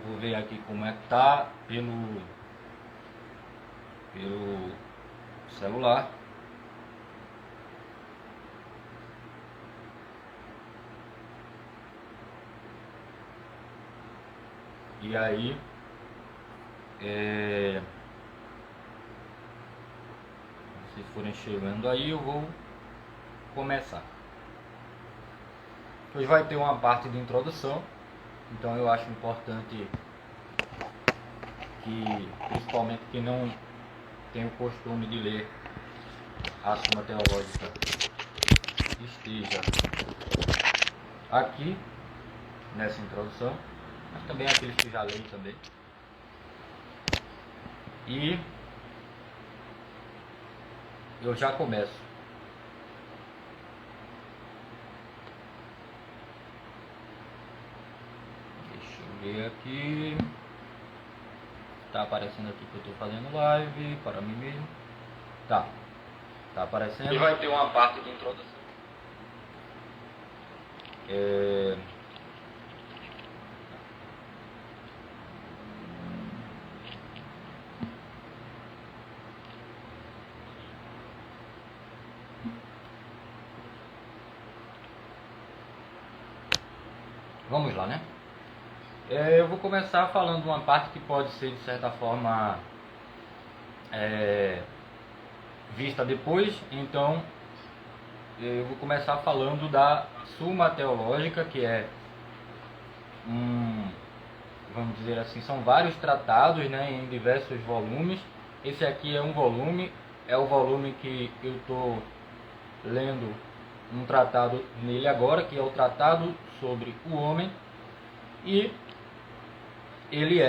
Eu vou ver aqui como é que tá pelo celular. E aí se vocês forem chegando aí, eu vou começar. Hoje vai ter uma parte de introdução, então eu acho importante que, principalmente quem não tem o costume de ler a Suma Teológica, esteja aqui nessa introdução, mas também aqueles que já leem também. E eu já começo. Deixa eu ver aqui. Tá aparecendo aqui que eu tô fazendo live para mim mesmo. Tá aparecendo. E vai ter uma parte de introdução. Vamos lá, né? Eu vou começar falando uma parte que pode ser, de certa forma, vista depois. Então, eu vou começar falando da Suma Teológica, que é vamos dizer assim, são vários tratados, né, em diversos volumes. Esse aqui é um volume, é o volume que eu estou lendo um tratado nele agora, que é o Tratado sobre o Homem. E ele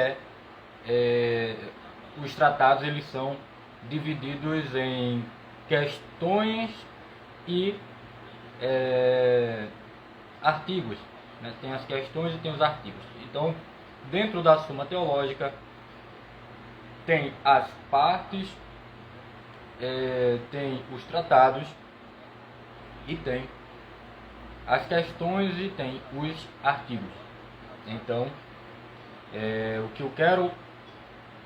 os tratados eles são divididos em questões e artigos, né? Tem as questões e tem os artigos. Então, dentro da Suma Teológica tem as partes, tem os tratados e tem as questões e tem os artigos. Então, o que eu quero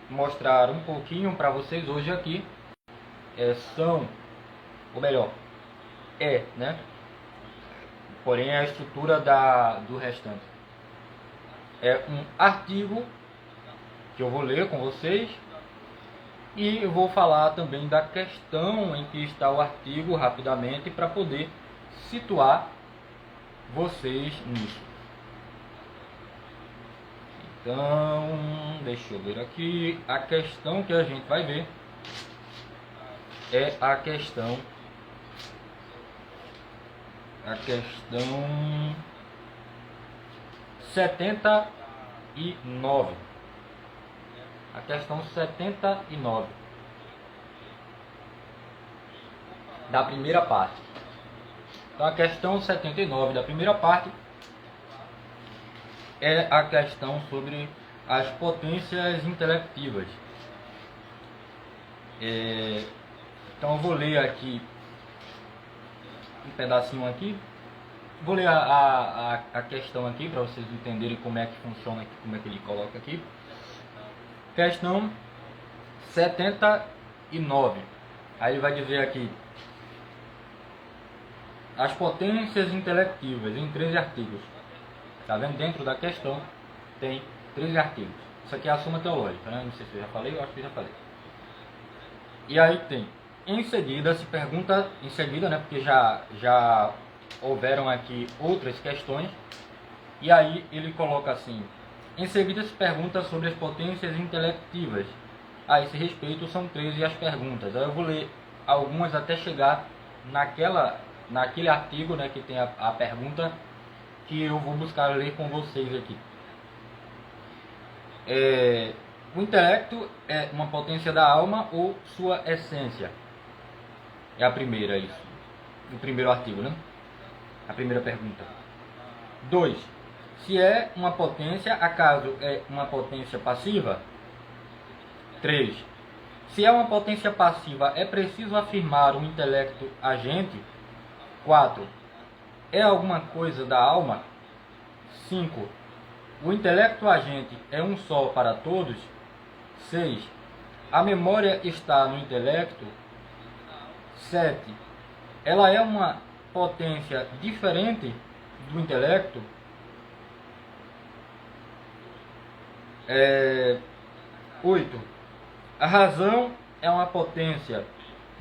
mostrar um pouquinho para vocês hoje aqui são, ou melhor, né? Porém, a estrutura do restante é um artigo que eu vou ler com vocês e eu vou falar também da questão em que está o artigo rapidamente para poder situar vocês nisso. Então, deixa eu ver aqui. A questão que a gente vai ver é a questão 79. A questão 79 da primeira parte. Então, a questão 79 da primeira parte é a questão sobre as potências intelectivas. Então eu vou ler aqui um pedacinho aqui. Vou ler a questão aqui para vocês entenderem como é que funciona aqui, como é que ele coloca aqui. Questão 79. Aí ele vai dizer aqui: as potências intelectivas, em 13 artigos. Tá vendo? Dentro da questão tem 13 artigos. Isso aqui é a Suma Teológica, né? Não sei se eu já falei, eu acho que já falei. E aí tem, em seguida, se pergunta, em seguida, né? Porque já houveram aqui outras questões. E aí ele coloca assim: em seguida se pergunta sobre as potências intelectivas. A esse respeito são 13 as perguntas. Aí eu vou ler algumas até chegar naquele artigo, né, que tem a pergunta que eu vou buscar ler com vocês aqui. O intelecto é uma potência da alma ou sua essência? É a primeira, isso. O primeiro artigo, né? A primeira pergunta. 2. Se é uma potência, acaso é uma potência passiva? 3. Se é uma potência passiva, é preciso afirmar um intelecto agente? 4. É alguma coisa da alma? 5. O intelecto agente é um só para todos. 6. A memória está no intelecto. 7. Ela é uma potência diferente do intelecto. 8. A razão é uma potência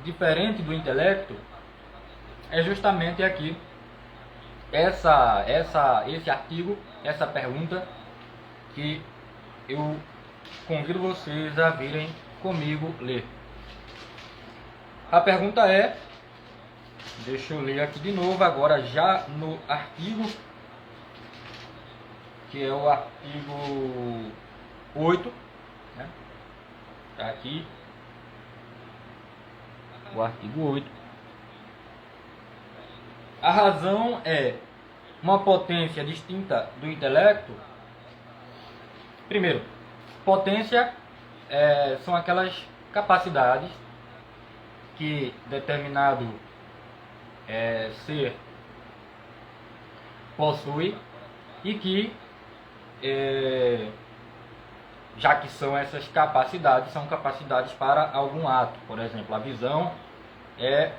diferente do intelecto. É justamente aqui esse artigo, essa pergunta que eu convido vocês a virem comigo ler. A pergunta é, deixa eu ler aqui de novo agora já no artigo, que é o artigo 8, né? Tá aqui o artigo 8. A razão é uma potência distinta do intelecto. Primeiro, potência são aquelas capacidades que determinado ser possui e que, já que são essas capacidades, são capacidades para algum ato. Por exemplo, a visão é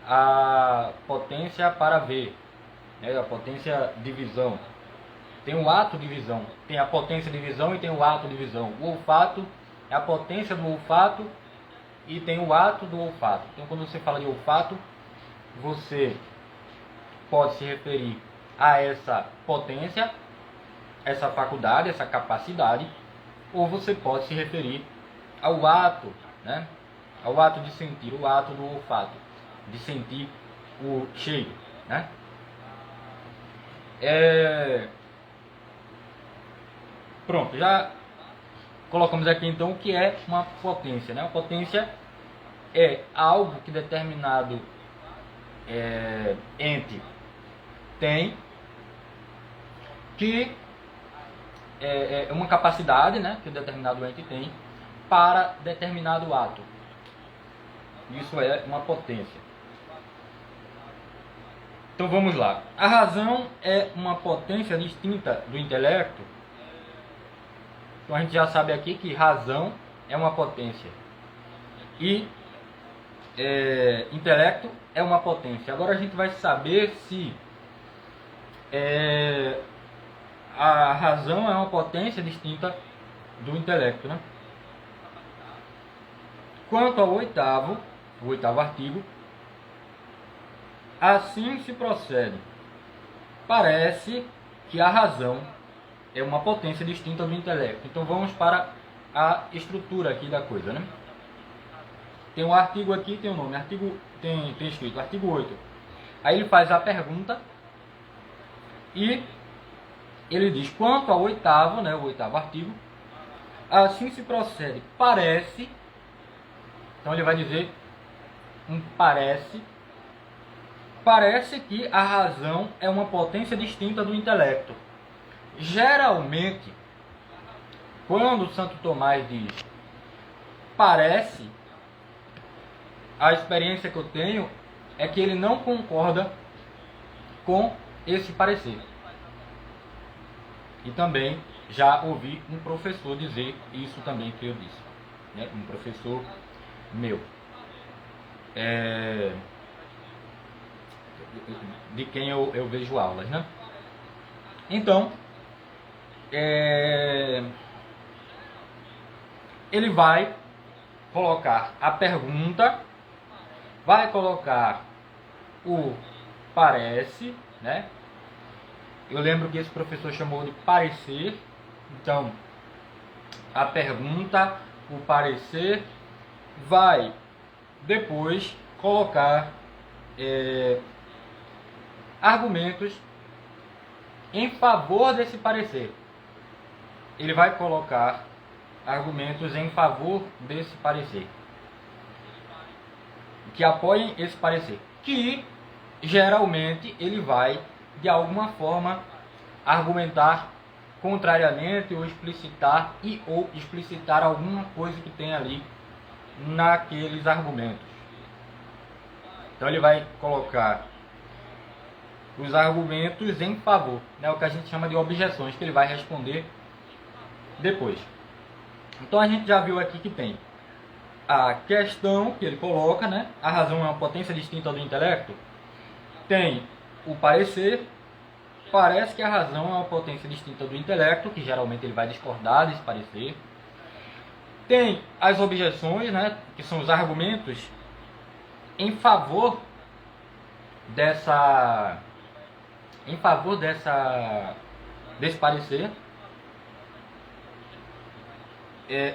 a potência para ver, a potência de visão. Tem o ato de visão, tem a potência de visão e tem o ato de visão. O olfato é a potência do olfato e tem o ato do olfato. Então, quando você fala de olfato, você pode se referir a essa potência, essa faculdade, essa capacidade, ou você pode se referir ao ato, né? Ao ato de sentir, o ato do olfato, de sentir o cheiro, né? Pronto, já colocamos aqui então o que é uma potência, né? Uma potência é algo que determinado ente tem, que é uma capacidade, né, que o determinado ente tem para determinado ato. Isso é uma potência. Então vamos lá. A razão é uma potência distinta do intelecto. Então a gente já sabe aqui que razão é uma potência e intelecto é uma potência. Agora a gente vai saber se a razão é uma potência distinta do intelecto, né? Quanto ao oitavo artigo, assim se procede. Parece que a razão é uma potência distinta do intelecto. Então vamos para a estrutura aqui da coisa, né? Tem um artigo aqui, tem o nome, tem escrito artigo 8. Aí ele faz a pergunta e ele diz, quanto ao oitavo, né, o oitavo artigo, assim se procede. Parece, então ele vai dizer parece que a razão é uma potência distinta do intelecto. Geralmente, quando Santo Tomás diz parece, a experiência que eu tenho é que ele não concorda com esse parecer. E também já ouvi um professor dizer isso também que eu disse, né? Um professor meu, de quem eu vejo aulas, né? Então, ele vai colocar a pergunta, vai colocar o parece, né? Eu lembro que esse professor chamou de parecer. Então, a pergunta, o parecer, vai depois colocar argumentos em favor desse parecer. Ele vai colocar argumentos em favor desse parecer, que apoiem esse parecer, que geralmente ele vai de alguma forma argumentar contrariamente ou explicitar alguma coisa que tem ali naqueles argumentos. Então ele vai colocar os argumentos em favor, né? O que a gente chama de objeções, que ele vai responder depois. Então a gente já viu aqui que tem a questão que ele coloca, né? A razão é uma potência distinta do intelecto. Tem o parecer. Parece que a razão é uma potência distinta do intelecto, que geralmente ele vai discordar desse parecer. Tem as objeções, né? Que são os argumentos em favor desse parecer.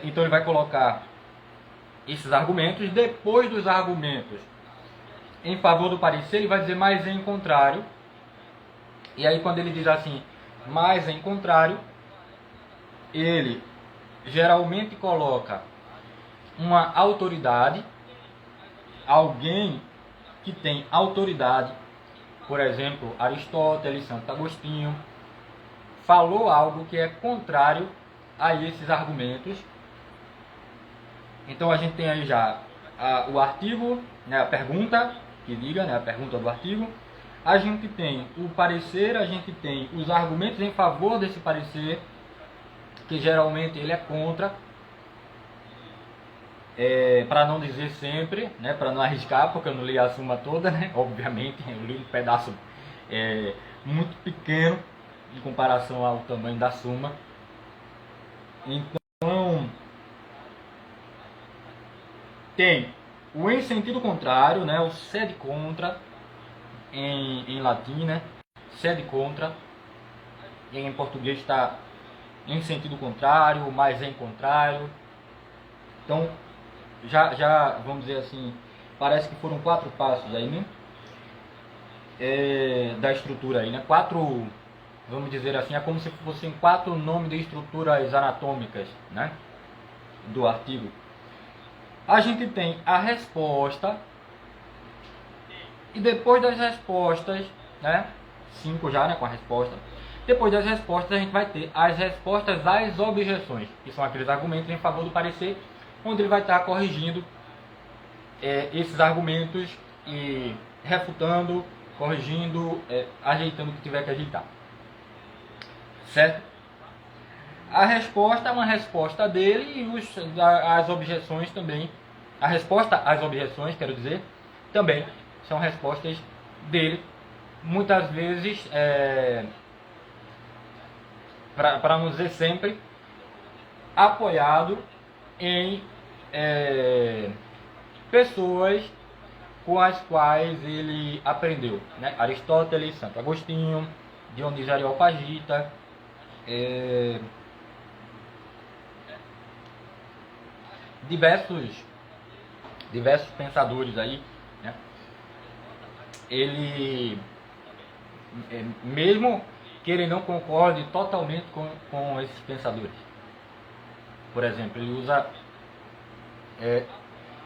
Então ele vai colocar esses argumentos. Depois dos argumentos em favor do parecer, ele vai dizer mais em contrário. E aí quando ele diz assim, mais em contrário, ele geralmente coloca uma autoridade, alguém que tem autoridade, por exemplo, Aristóteles, Santo Agostinho, falou algo que é contrário a esses argumentos. Então a gente tem aí já o artigo, né, a pergunta que liga, né, a pergunta do artigo. A gente tem o parecer, a gente tem os argumentos em favor desse parecer, que geralmente ele é contra, para não dizer sempre, né, para não arriscar, porque eu não li a suma toda, né, obviamente, eu li um pedaço muito pequeno em comparação ao tamanho da suma. Então, tem o em sentido contrário, né, o sed contra, em latim, né, sed contra, e em português está em sentido contrário, mais em contrário. Então, já vamos dizer assim, parece que foram 4 passos aí, né, da estrutura aí, né, 4, vamos dizer assim, é como se fossem 4 nomes de estruturas anatômicas, né, do artigo. A gente tem a resposta, e depois das respostas, né, 5 já, né, com a resposta. Depois das respostas a gente vai ter as respostas às objeções, que são aqueles argumentos em favor do parecer, onde ele vai estar corrigindo esses argumentos e refutando, corrigindo, ajeitando o que tiver que ajeitar. Certo? A resposta é uma resposta dele e as objeções também. A resposta às objeções, quero dizer, também são respostas dele. Muitas vezes, para não dizer sempre, apoiado em pessoas com as quais ele aprendeu, né? Aristóteles, Santo Agostinho, Dionísio Areopagita, diversos pensadores aí, né? Ele, mesmo que ele não concorde totalmente com esses pensadores, por exemplo, ele usa,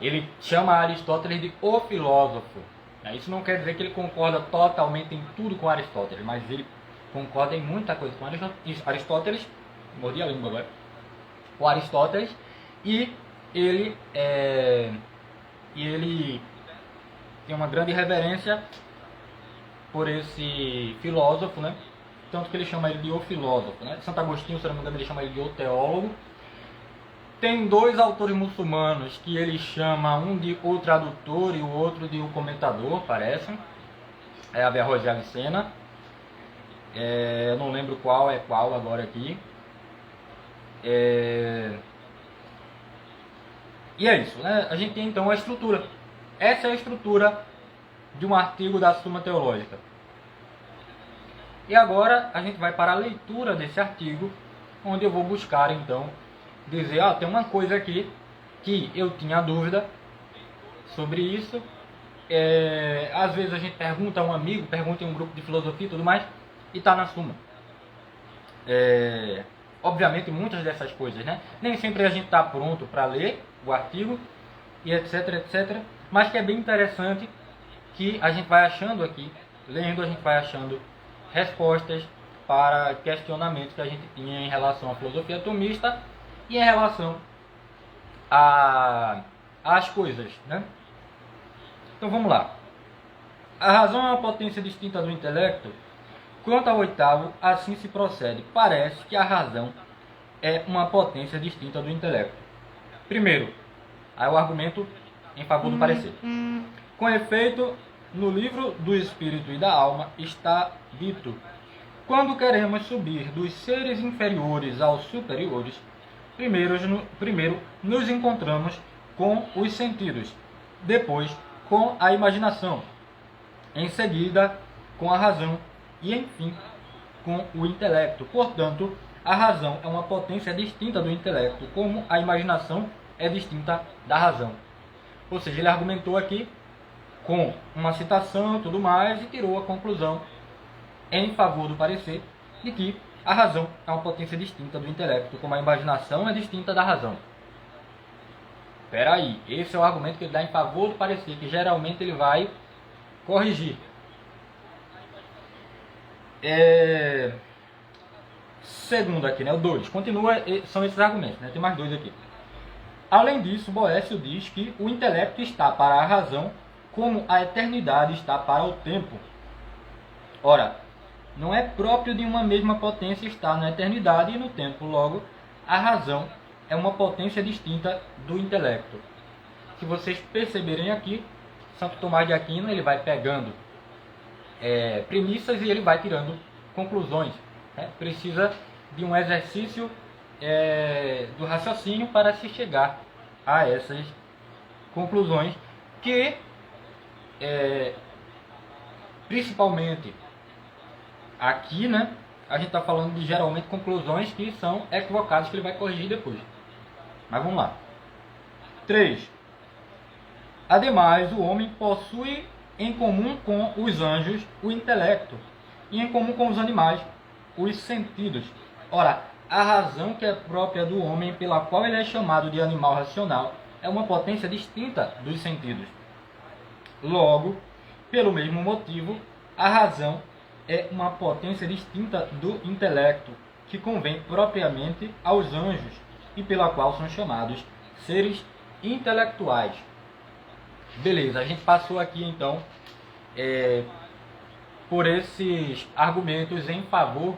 ele chama Aristóteles de o filósofo. Isso não quer dizer que ele concorda totalmente em tudo com Aristóteles, mas ele concorda em muita coisa com Aristóteles. Mordi a língua agora. Com Aristóteles, e ele tem uma grande reverência por esse filósofo, né? Tanto que ele chama ele de o filósofo, né? Santo Agostinho, se não me engano, ele chama ele de o teólogo. Tem 2 autores muçulmanos que ele chama, um de o tradutor e o outro de o comentador, parece. É Averroes e Avicena. Eu não lembro qual é qual agora aqui. E é isso, né? A gente tem então a estrutura. Essa é a estrutura de um artigo da Suma Teológica. E agora a gente vai para a leitura desse artigo, onde eu vou buscar então dizer, tem uma coisa aqui que eu tinha dúvida sobre isso. Às vezes a gente pergunta a um amigo, pergunta em um grupo de filosofia e tudo mais, e está na Suma. Obviamente muitas dessas coisas, né? Nem sempre a gente está pronto para ler o artigo e etc, etc. Mas que é bem interessante que a gente vai achando aqui, lendo, a gente vai achando respostas para questionamentos que a gente tinha em relação à filosofia atomista e em relação às coisas, né? Então vamos lá. A razão é uma potência distinta do intelecto? Quanto ao oitavo, assim se procede. Parece que a razão é uma potência distinta do intelecto. Primeiro, aí o argumento em favor do parecer. Com efeito, no livro do Espírito e da Alma está dito: quando queremos subir dos seres inferiores aos superiores, primeiro nos encontramos com os sentidos, depois com a imaginação, em seguida com a razão e, enfim, com o intelecto. Portanto, a razão é uma potência distinta do intelecto, como a imaginação é distinta da razão. Ou seja, ele argumentou aqui com uma citação e tudo mais e tirou a conclusão em favor do parecer de que a razão é uma potência distinta do intelecto, como a imaginação é distinta da razão. Espera aí, esse é o argumento que ele dá em favor do parecer, que geralmente ele vai corrigir. Segundo aqui, né, o 2. Continua, são esses argumentos, né, tem mais dois aqui. Além disso, Boécio diz que o intelecto está para a razão como a eternidade está para o tempo. Ora, não é próprio de uma mesma potência estar na eternidade e no tempo. Logo, a razão é uma potência distinta do intelecto. Se vocês perceberem aqui, Santo Tomás de Aquino ele vai pegando premissas e ele vai tirando conclusões. Né? Precisa de um exercício do raciocínio para se chegar a essas conclusões que, principalmente aqui, né, a gente está falando de geralmente conclusões que são equivocadas, que ele vai corrigir depois. Mas vamos lá. 3. Ademais, o homem possui em comum com os anjos o intelecto, e em comum com os animais os sentidos. Ora, a razão que é própria do homem, pela qual ele é chamado de animal racional, é uma potência distinta dos sentidos. Logo, pelo mesmo motivo, a razão é uma potência distinta do intelecto, que convém propriamente aos anjos, e pela qual são chamados seres intelectuais. Beleza, a gente passou aqui então por esses argumentos em favor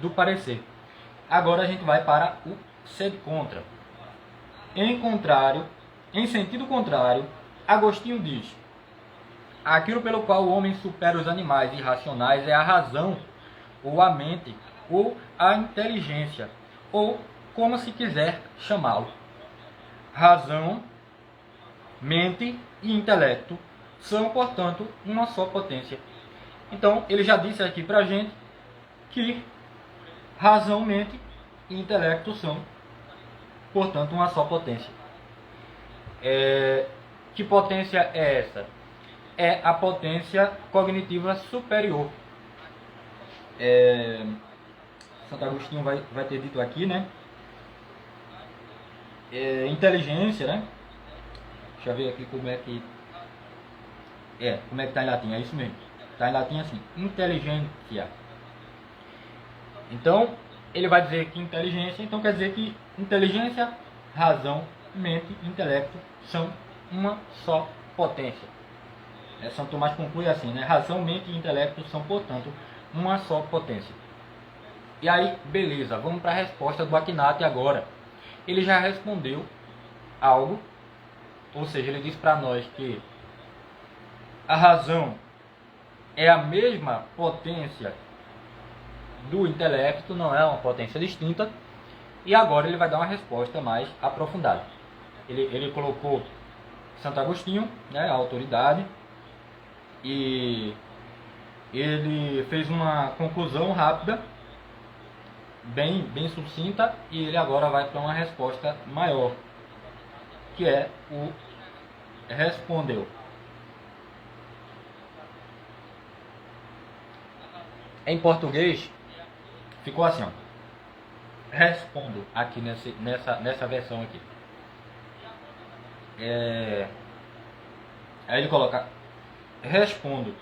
do parecer. Agora a gente vai para o sed contra. Em sentido contrário, Agostinho diz: aquilo pelo qual o homem supera os animais irracionais é a razão, ou a mente, ou a inteligência, ou como se quiser chamá-lo. Razão, mente e intelecto são, portanto, uma só potência. Então, ele já disse aqui pra gente que razão, mente e intelecto são, portanto, uma só potência. Que potência é essa? É a potência cognitiva superior. Santo Agostinho vai ter dito aqui, né? Inteligência, né? Deixa eu ver aqui como é que está em latim, é isso mesmo. Está em latim assim, inteligência. Então, ele vai dizer que inteligência, então quer dizer que inteligência, razão, mente e intelecto são uma só potência. São Tomás conclui assim, né? Razão, mente e intelecto são, portanto, uma só potência. E aí, beleza, vamos para a resposta do Akhenaten agora. Ele já respondeu algo, ou seja, ele diz para nós que a razão é a mesma potência do intelecto, não é uma potência distinta, e agora ele vai dar uma resposta mais aprofundada. Ele colocou Santo Agostinho, né, a autoridade, e ele fez uma conclusão rápida, bem sucinta, e ele agora vai para uma resposta maior, que é o respondeu. Em português ficou assim, ó. Respondo aqui nessa versão aqui. Aí ele coloca: respondo.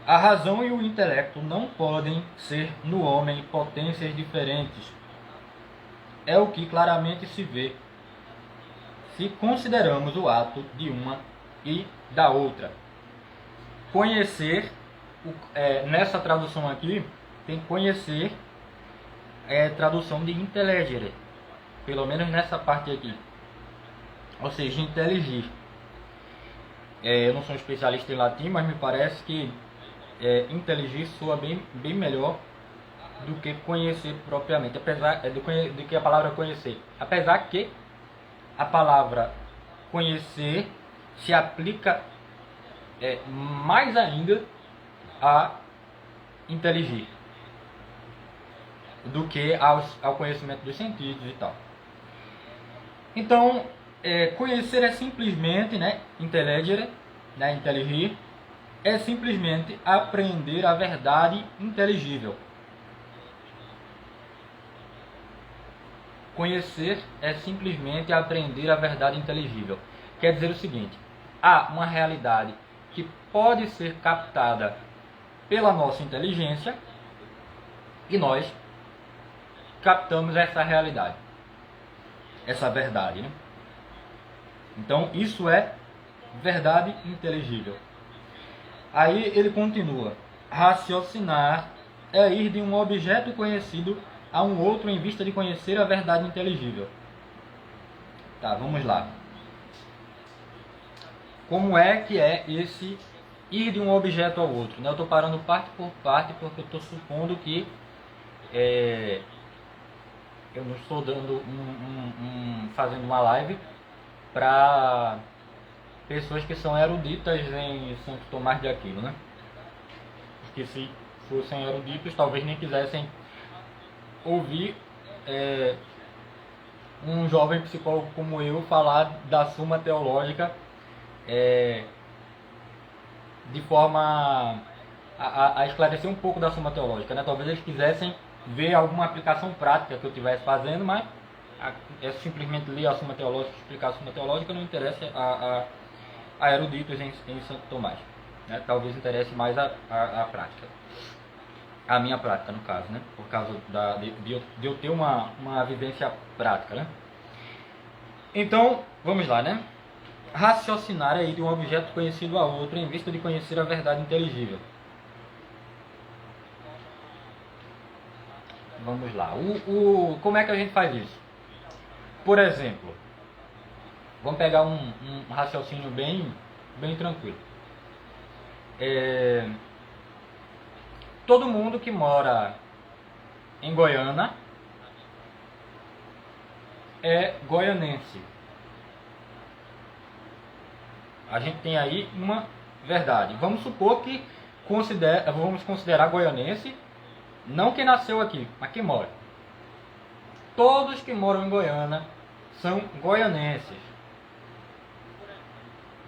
A razão e o intelecto não podem ser no homem potências diferentes. É o que claramente se vê se consideramos o ato de uma e da outra. conhecer, nessa tradução aqui, tem conhecer tradução de intellegere, pelo menos nessa parte aqui, ou seja, inteligir. Eu não sou um especialista em latim, mas me parece que inteligir soa bem melhor do que conhecer propriamente, apesar do que a palavra conhecer. Apesar que a palavra conhecer se aplica mais ainda a inteligir do que ao conhecimento dos sentidos e tal. Então, conhecer é simplesmente, intellegere, inteligir, é simplesmente aprender a verdade inteligível. Conhecer é simplesmente aprender a verdade inteligível. Quer dizer o seguinte: há uma realidade que pode ser captada pela nossa inteligência e nós captamos essa realidade, essa verdade, né? Então isso é verdade inteligível. Aí ele continua: raciocinar é ir de um objeto conhecido a um outro em vista de conhecer a verdade inteligível. Tá, vamos lá. Como é que é esse ir de um objeto ao outro? Eu estou parando parte por parte porque eu estou supondo que eu não estou dando fazendo uma live para pessoas que são eruditas em Santo Tomás de Aquino, né? Porque se fossem eruditos, talvez nem quisessem ouvir um jovem psicólogo como eu falar da Suma Teológica de forma a esclarecer um pouco da Suma Teológica, né? Talvez eles quisessem ver alguma aplicação prática que eu estivesse fazendo, mas simplesmente ler a Suma Teológica, explicar a Suma Teológica não interessa a eruditos em Santo Tomás, né? Talvez interesse mais a prática, a minha prática no caso, né? Por causa de eu ter uma vivência prática, né? Então, vamos lá, né? Raciocinar é ir de um objeto conhecido a outro em vista de conhecer a verdade inteligível. Vamos lá. Como é que a gente faz isso? Por exemplo, vamos pegar um raciocínio bem tranquilo. Todo mundo que mora em Goiânia é goianense. A gente tem aí uma verdade. Vamos supor que vamos considerar goianense não quem nasceu aqui, mas quem mora. Todos que moram em Goiânia são goianenses.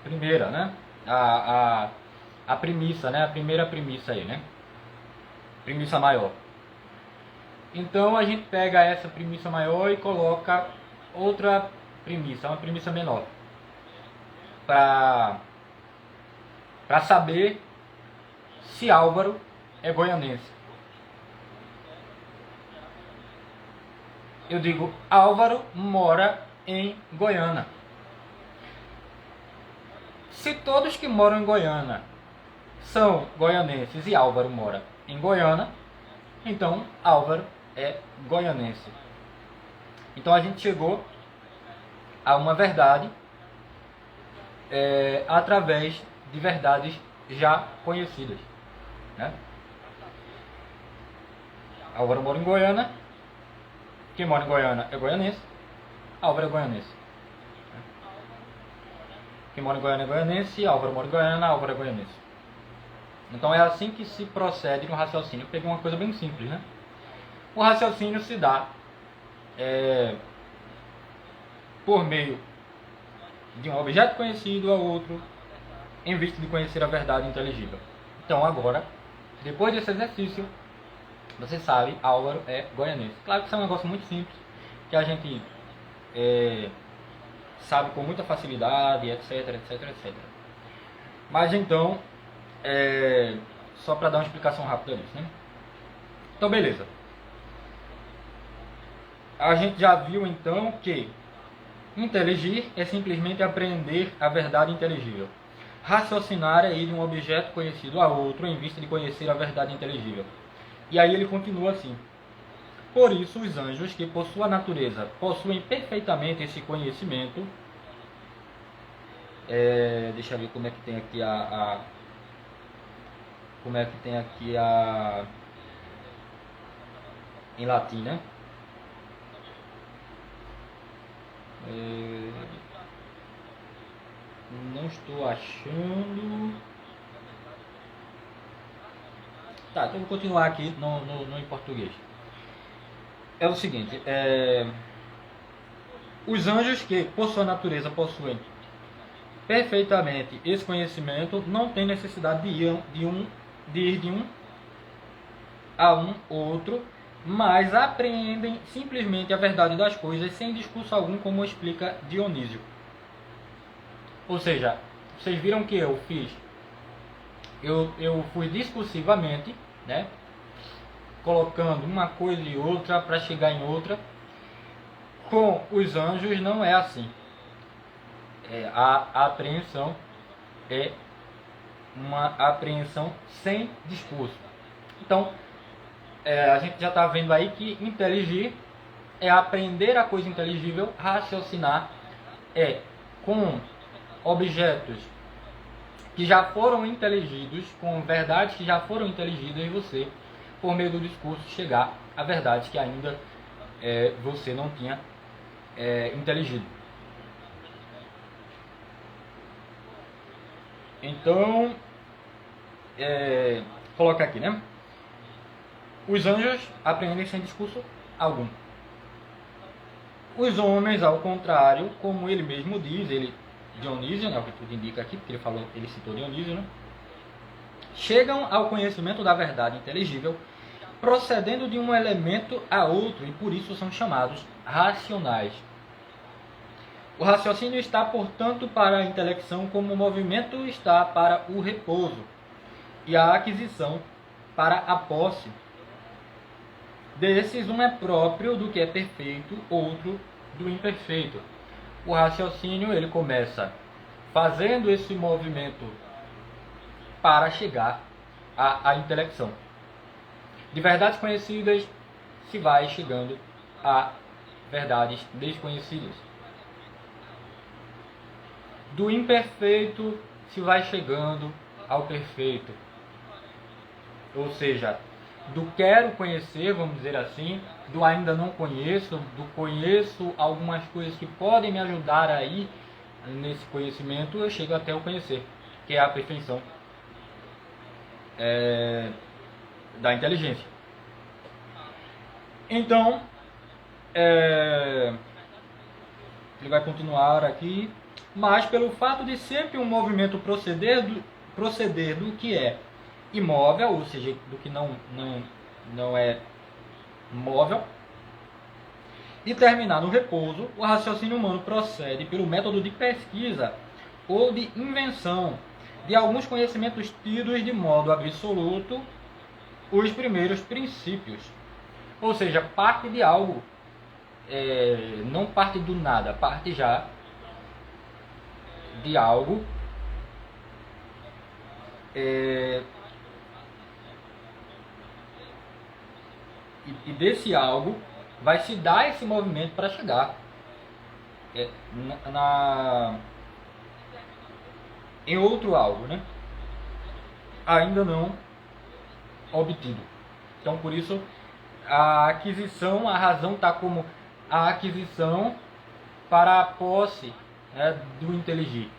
Primeira, né? A premissa, né? A primeira premissa aí, né? Premissa maior. Então a gente pega essa premissa maior e coloca outra premissa, uma premissa menor, para saber se Álvaro é goianense. Eu digo: Álvaro mora em Goiânia. Se todos que moram em Goiânia são goianenses e Álvaro mora em Goiânia, então Álvaro é goianense. Então a gente chegou a uma verdade através de verdades já conhecidas, né? Álvaro mora em Goiânia. Quem mora em Goiânia é goianense. Álvaro é goianense. Quem mora em Goiânia é goianense. Álvaro mora em Goiânia. Álvaro é goianense. Então é assim que se procede no raciocínio. Eu peguei uma coisa bem simples, né? O raciocínio se dá por meio de um objeto conhecido a outro em vista de conhecer a verdade inteligível. Então agora, depois desse exercício, você sabe, Álvaro é goianense. Claro que isso é um negócio muito simples, que a gente sabe com muita facilidade, etc, etc, etc. Mas então, só para dar uma explicação rápida disso, né? Então, beleza. A gente já viu então que inteligir é simplesmente aprender a verdade inteligível. raciocinar é ir de um objeto conhecido a outro em vista de conhecer a verdade inteligível. E aí ele continua assim: por isso os anjos, que por sua natureza possuem perfeitamente esse conhecimento, deixa eu ver como é que tem aqui como é que tem aqui em latim, né? Não estou achando. Tá, então eu vou continuar aqui no em português. É o seguinte: os anjos, que por sua natureza possuem perfeitamente esse conhecimento, não têm necessidade de ir de um a um outro, mas apreendem simplesmente a verdade das coisas sem discurso algum, como explica Dionísio. Ou seja, vocês viram que eu fui discursivamente, né, colocando uma coisa e outra para chegar em outra. Com os anjos não é assim. A apreensão é uma apreensão sem discurso. Então, a gente já está vendo aí que inteligir é aprender a coisa inteligível, raciocinar é com objetos que já foram inteligidos, com verdades que já foram inteligidas, e você, por meio do discurso, chegar a verdades que ainda você não tinha inteligido. Então, coloca aqui, né? Os anjos aprendem sem discurso algum. Os homens, ao contrário, como ele mesmo diz, Dionísio, né, o que tudo indica aqui, porque ele citou Dionísio, né? Chegam ao conhecimento da verdade inteligível, procedendo de um elemento a outro, e por isso são chamados racionais. O raciocínio está, portanto, para a intelecção como o movimento está para o repouso, e a aquisição para a posse. Desses, um é próprio do que é perfeito, outro do imperfeito. O raciocínio, ele começa fazendo esse movimento para chegar à intelecção. De verdades conhecidas se vai chegando a verdades desconhecidas. Do imperfeito se vai chegando ao perfeito. Ou seja, do quero conhecer, vamos dizer assim, do ainda não conheço, do conheço algumas coisas que podem me ajudar aí nesse conhecimento, eu chego até o conhecer, que é a perfeição da inteligência. Então, ele vai continuar aqui, mas pelo fato de sempre um movimento proceder do que é imóvel, ou seja, do que não é móvel, e terminar no repouso, o raciocínio humano procede pelo método de pesquisa ou de invenção de alguns conhecimentos tidos de modo absoluto, os primeiros princípios. Ou seja, parte de algo, não parte do nada, parte já de algo e desse algo vai se dar esse movimento para chegar em outro algo, né? Ainda não obtido. Então, por isso, a aquisição, a razão está como a aquisição para a posse, né, do inteligir.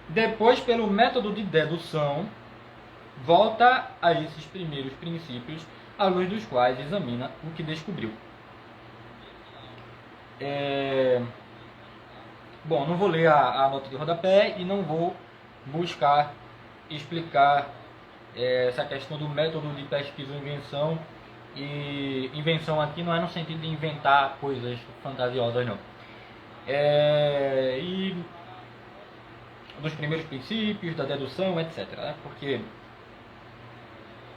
Depois, pelo método de dedução, volta a esses primeiros princípios, à luz dos quais examina o que descobriu. Bom, não vou ler a nota de rodapé e não vou buscar explicar essa questão do método de pesquisa e invenção. E invenção aqui não é no sentido de inventar coisas fantasiosas, não. E dos primeiros princípios, da dedução, etc. Né? Porque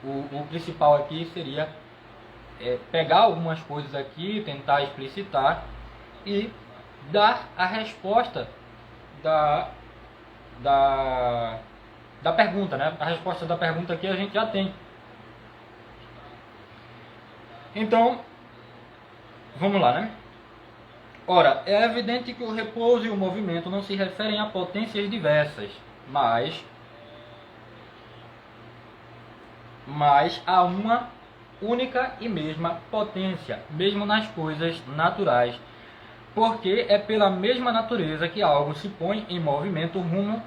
o principal aqui seria pegar algumas coisas aqui, tentar explicitar e dar a resposta da pergunta, né? A resposta da pergunta aqui a gente já tem. Então, vamos lá, né? Ora, é evidente que o repouso e o movimento não se referem a potências diversas, mas a uma única e mesma potência, mesmo nas coisas naturais, porque é pela mesma natureza que algo se põe em movimento rumo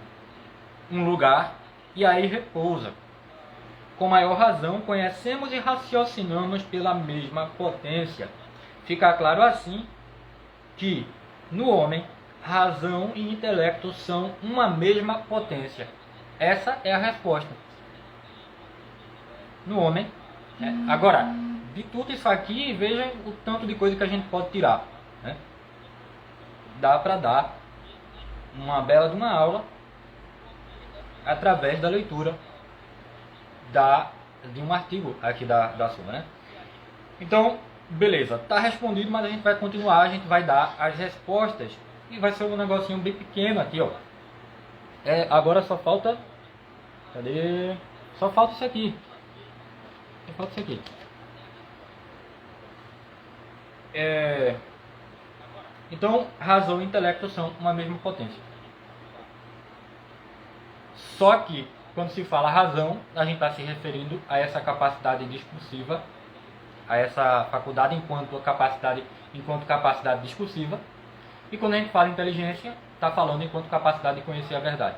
a um lugar e aí repousa. Com maior razão, conhecemos e raciocinamos pela mesma potência. Fica claro assim que, no homem, razão e intelecto são uma mesma potência. Essa é a resposta. No homem. Agora, de tudo isso aqui, vejam o tanto de coisa que a gente pode tirar. Né? Dá para dar uma bela de uma aula através da leitura de um artigo aqui da sua, né? Então, beleza, tá respondido, mas a gente vai continuar, a gente vai dar as respostas e vai ser um negocinho bem pequeno aqui, ó. Agora só falta, cadê? Só falta isso aqui. Só falta isso aqui. Então, razão e intelecto são uma mesma potência. Só que, quando se fala razão, a gente está se referindo a essa capacidade discursiva, a essa faculdade enquanto capacidade discursiva. E quando a gente fala inteligência, está falando enquanto capacidade de conhecer a verdade.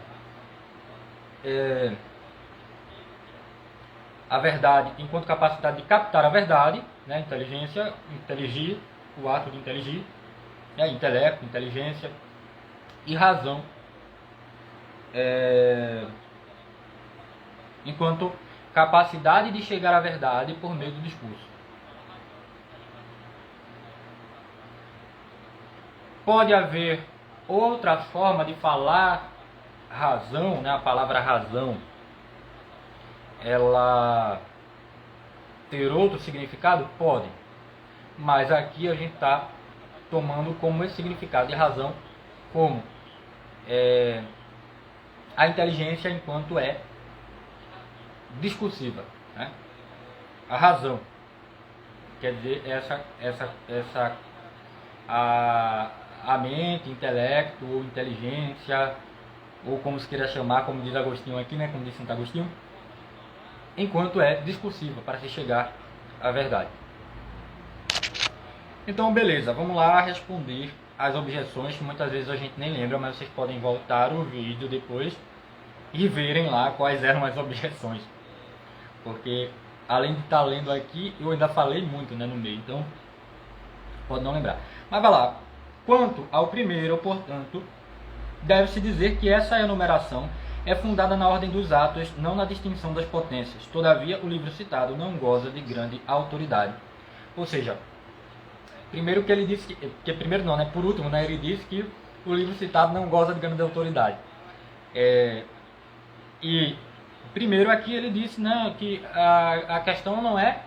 A verdade enquanto capacidade de captar a verdade, né? Inteligência, inteligir, o ato de inteligir, né? Intelecto, inteligência, e razão enquanto capacidade de chegar à verdade por meio do discurso. Pode haver outra forma de falar razão, né? A palavra razão, ela ter outro significado? Pode. Mas aqui a gente está tomando como esse significado de razão como a inteligência enquanto discursiva, né? A razão quer dizer a mente, intelecto ou inteligência, ou como se queira chamar, como diz Agostinho aqui, né? Como diz Santo Agostinho, enquanto discursiva, para se chegar à verdade. Então, beleza, vamos lá responder as objeções que muitas vezes a gente nem lembra, mas vocês podem voltar o vídeo depois e verem lá quais eram as objeções. Porque, além de estar lendo aqui, eu ainda falei muito, né, no meio, então pode não lembrar. Mas vai lá. Quanto ao primeiro, portanto, deve-se dizer que essa enumeração é fundada na ordem dos atos, não na distinção das potências. Todavia, o livro citado não goza de grande autoridade. Ou seja, primeiro que ele disse primeiro não, né? Por último, né? Ele disse que o livro citado não goza de grande autoridade. E primeiro aqui ele disse, né, que a questão não é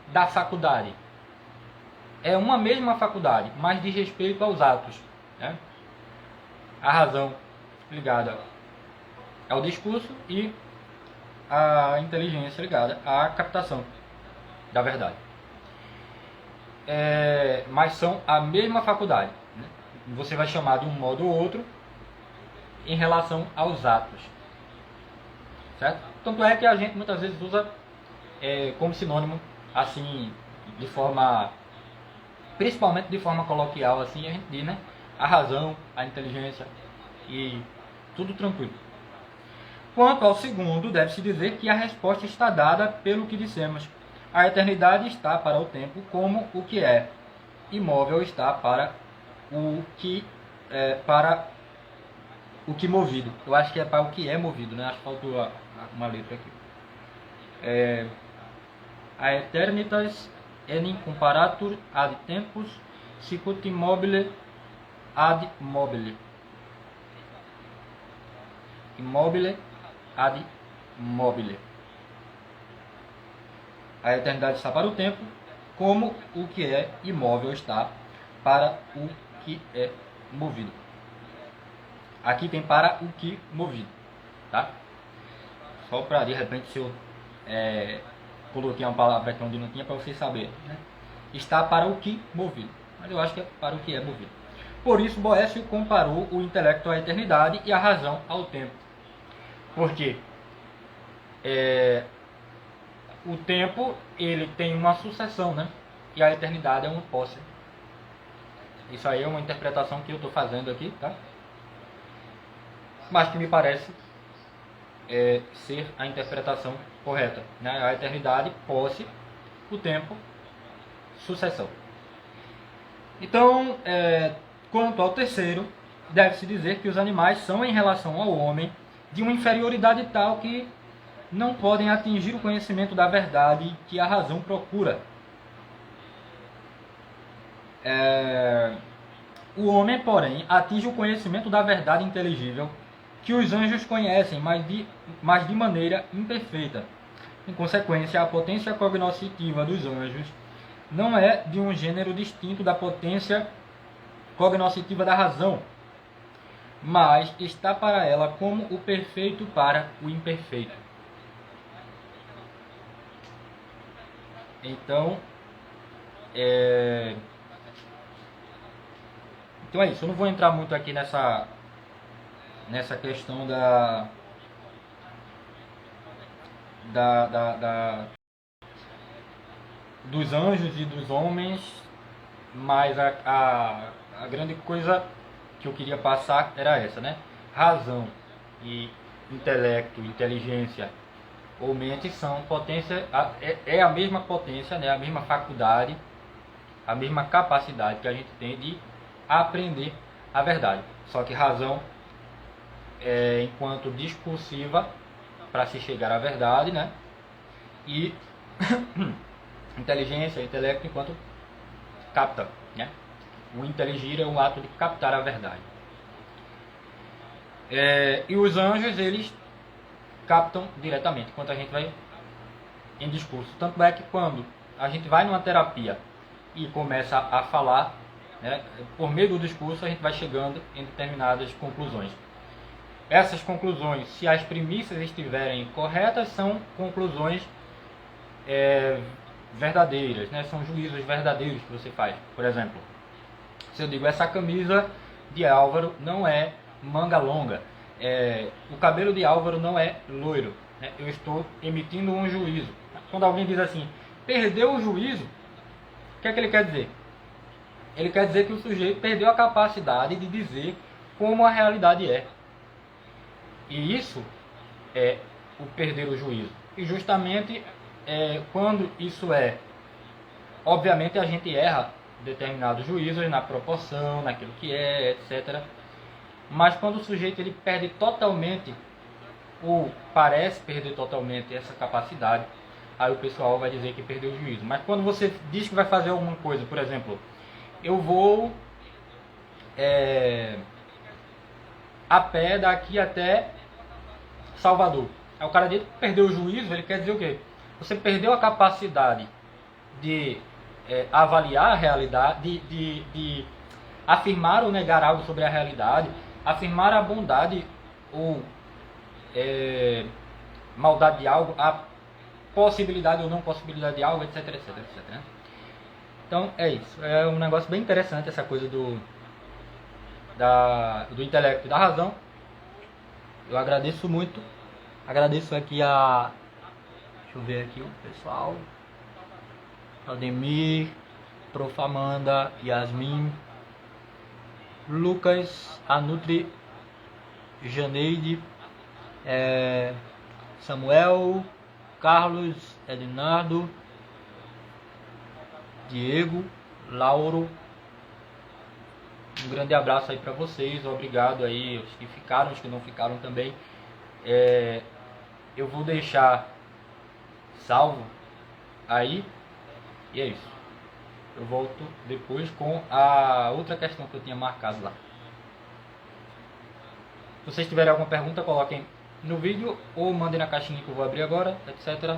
da faculdade. É uma mesma faculdade, mas diz respeito aos atos, né? A razão ligada ao discurso e a inteligência ligada à captação da verdade. Mas são a mesma faculdade, né? Você vai chamar de um modo ou outro em relação aos atos, certo? Tanto é que a gente muitas vezes usa como sinônimo, assim, de forma, principalmente de forma coloquial, assim, a gente diz, né? A razão, a inteligência e tudo tranquilo. Quanto ao segundo, deve-se dizer que a resposta está dada pelo que dissemos. A eternidade está para o tempo como o que é. Imóvel está para o que movido. Eu acho que é para o que é movido, né? Acho que faltou uma letra aqui. A eternitas enim comparatur ad tempus sicut immobile ad mobile. Immobile ad mobile. A eternidade está para o tempo, como o que é imóvel está para o que é movido. Aqui tem para o que movido, tá? Só para de repente se eu coloquei uma palavra aqui onde não tinha para vocês saberem, né? Está para o que movido, mas eu acho que é para o que é movido. Por isso Boécio comparou o intelecto à eternidade e a razão ao tempo. Porque o tempo ele tem uma sucessão, né? E a eternidade é uma posse. Isso aí é uma interpretação que eu estou fazendo aqui, tá? Mas que me parece ser a interpretação correta, né? A eternidade, posse, o tempo, sucessão. Então, quanto ao terceiro, deve-se dizer que os animais são, em relação ao homem, de uma inferioridade tal que não podem atingir o conhecimento da verdade que a razão procura. O homem, porém, atinge o conhecimento da verdade inteligível que os anjos conhecem, mas de maneira imperfeita. Em consequência, a potência cognoscitiva dos anjos não é de um gênero distinto da potência cognoscitiva da razão, mas está para ela como o perfeito para o imperfeito. Então, então é isso. Eu não vou entrar muito aqui nessa questão dos anjos e dos homens, mas a grande coisa que eu queria passar era essa, né? Razão e intelecto, inteligência ou mente são potência, é a mesma potência, né? A mesma faculdade, a mesma capacidade que a gente tem de aprender a verdade. Só que razão enquanto discursiva para se chegar à verdade, né? E inteligência, intelecto enquanto capta, né? O inteligir é um ato de captar a verdade. E os anjos, eles captam diretamente, enquanto a gente vai em discurso. Tanto é que quando a gente vai numa terapia e começa a falar, né, por meio do discurso a gente vai chegando em determinadas conclusões. Essas conclusões, se as premissas estiverem corretas, são conclusões verdadeiras, né? São juízos verdadeiros que você faz. Por exemplo, se eu digo essa camisa de Álvaro não é manga longa, o cabelo de Álvaro não é loiro, né? Eu estou emitindo um juízo. Quando alguém diz assim, perdeu o juízo, o que é que ele quer dizer? Ele quer dizer que o sujeito perdeu a capacidade de dizer como a realidade é. E isso é o perder o juízo. E justamente quando isso obviamente a gente erra determinados juízos na proporção, naquilo que etc. Mas quando o sujeito ele perde totalmente, ou parece perder totalmente essa capacidade, aí o pessoal vai dizer que perdeu o juízo. Mas quando você diz que vai fazer alguma coisa, por exemplo, eu vou a pé daqui até Salvador. Aí o cara diz que perdeu o juízo, ele quer dizer o quê? Você perdeu a capacidade de avaliar a realidade, de afirmar ou negar algo sobre a realidade, afirmar a bondade ou maldade de algo, a possibilidade ou não possibilidade de algo, etc, etc, etc, né? Então é isso, é um negócio bem interessante essa coisa do intelecto e da razão. Eu agradeço muito, agradeço aqui deixa eu ver aqui o pessoal, Aldemir, Prof. Amanda, Yasmin, Lucas, Anutri, Janeide, Samuel, Carlos, Ednardo, Diego, Lauro. Um grande abraço aí para vocês, obrigado aí, os que ficaram, os que não ficaram também. Eu vou deixar salvo aí, e é isso. Eu volto depois com a outra questão que eu tinha marcado lá. Se vocês tiverem alguma pergunta, coloquem no vídeo ou mandem na caixinha que eu vou abrir agora, etc.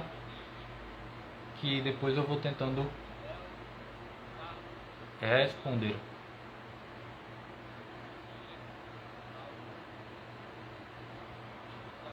Que depois eu vou tentando responder.